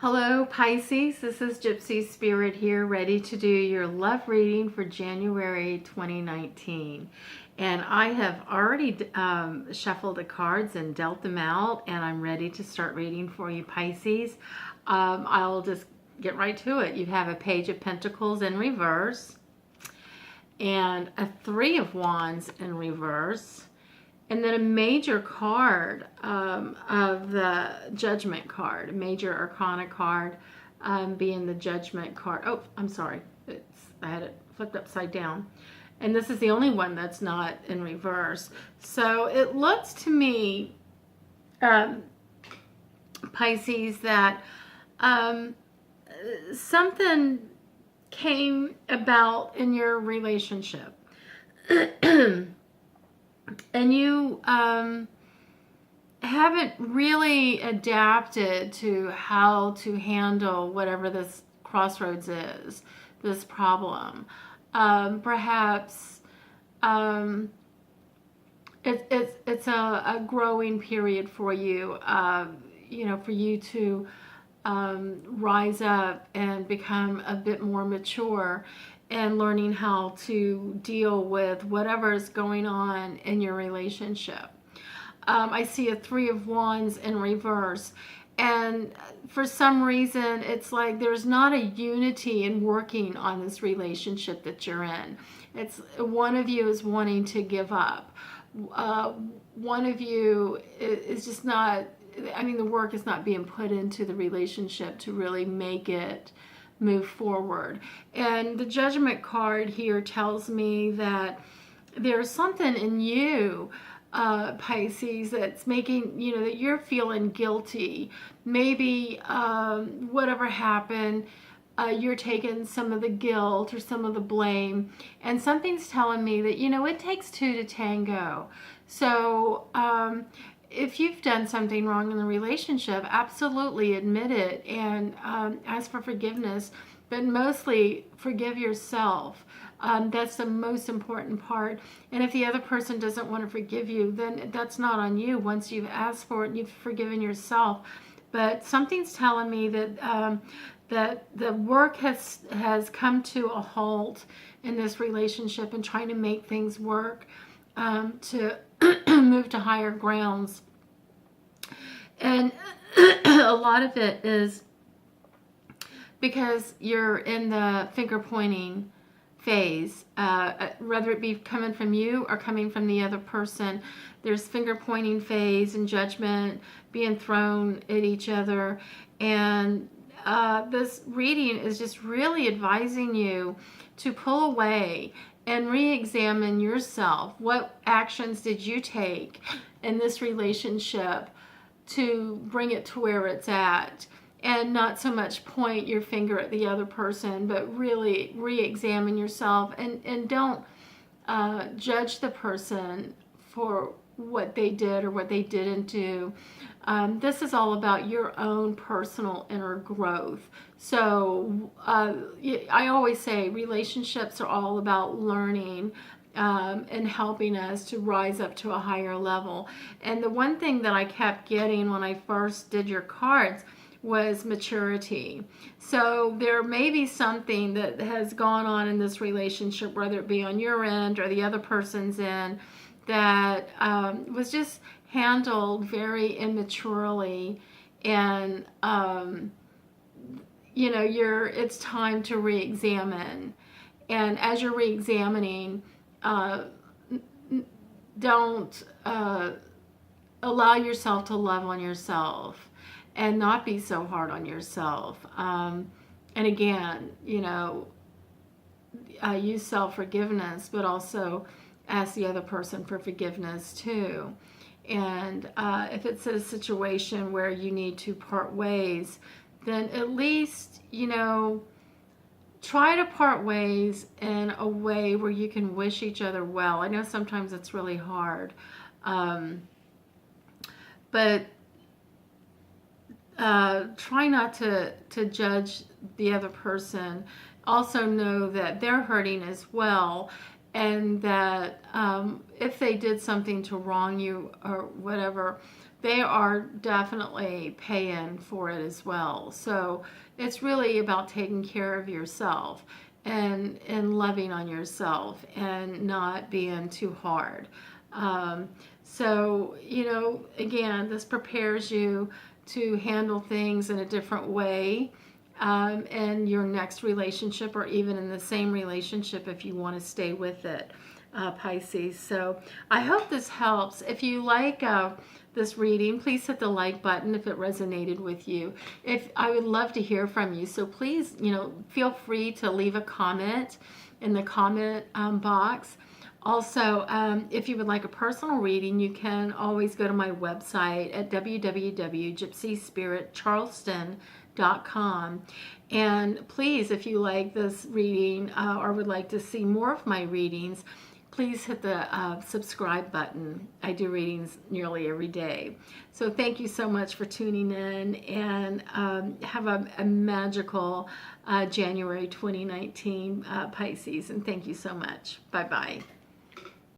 Hello Pisces, this is Gypsy Spirit here, ready to do your love reading for January 2019. And I have already shuffled the cards and dealt them out, and I'm ready to start reading for you Pisces. I'll just get right to it. You have a Page of Pentacles in reverse and a Three of Wands in reverse. And then a major card of the Judgment card, a major arcana card being the Judgment card. Oh, I'm sorry. I had it flipped upside down. And this is the only one that's not in reverse. So it looks to me, Pisces, that something came about in your relationship. And you haven't really adapted to how to handle whatever this crossroads is, this problem. Perhaps it's a growing period for you, for you to rise up and become a bit more mature and learning how to deal with whatever is going on in your relationship. I see a Three of Wands in reverse, and for some reason it's like there's not a unity in working on this relationship that you're in. It's one of you is wanting to give up. One of you is just not, the work is not being put into the relationship to really make it move forward. And the Judgment card here tells me that there's something in you, Pisces, that's making, that you're feeling guilty. Maybe whatever happened, you're taking some of the guilt or some of the blame. And something's telling me that, it takes two to tango. So, if you've done something wrong in the relationship, absolutely admit it and ask for forgiveness, but mostly forgive yourself. That's the most important part. And if the other person doesn't want to forgive you, then that's not on you once you've asked for it and you've forgiven yourself. But something's telling me that that the work has come to a halt in this relationship and trying to make things work to move to higher grounds. And a lot of it is because you're in the finger pointing phase, whether it be coming from you or coming from the other person. There's finger pointing phase and judgment being thrown at each other. And this reading is just really advising you to pull away and re-examine yourself. What actions did you take in this relationship to bring it to where it's at? And not so much point your finger at the other person, but really re-examine yourself and don't judge the person for what they did or what they didn't do. This is all about your own personal inner growth. So I always say relationships are all about learning and helping us to rise up to a higher level. And the one thing that I kept getting when I first did your cards was maturity. So there may be something that has gone on in this relationship, whether it be on your end or the other person's end, that was just handled very immaturely. And it's time to re-examine. And as you're re-examining, don't allow yourself to love on yourself and not be so hard on yourself. And again, use self-forgiveness, but also ask the other person for forgiveness too. And if it's a situation where you need to part ways, then at least, try to part ways in a way where you can wish each other well. I know sometimes it's really hard. But try not to judge the other person. Also know that they're hurting as well, and that if they did something to wrong you or whatever, they are definitely paying for it as well. So it's really about taking care of yourself and loving on yourself and not being too hard. So, again, this prepares you to handle things in a different way in your next relationship, or even in the same relationship if you want to stay with it, Pisces. So I hope this helps. If you like this reading, please hit the like button if it resonated with you. If I would love to hear from you, so please, feel free to leave a comment in the comment box. Also, if you would like a personal reading, you can always go to my website at www.gypsyspiritcharleston.com. And please, if you like this reading or would like to see more of my readings, please hit the subscribe button. I do readings nearly every day. So thank you so much for tuning in, and have a magical January 2019, Pisces. And thank you so much. Bye-bye.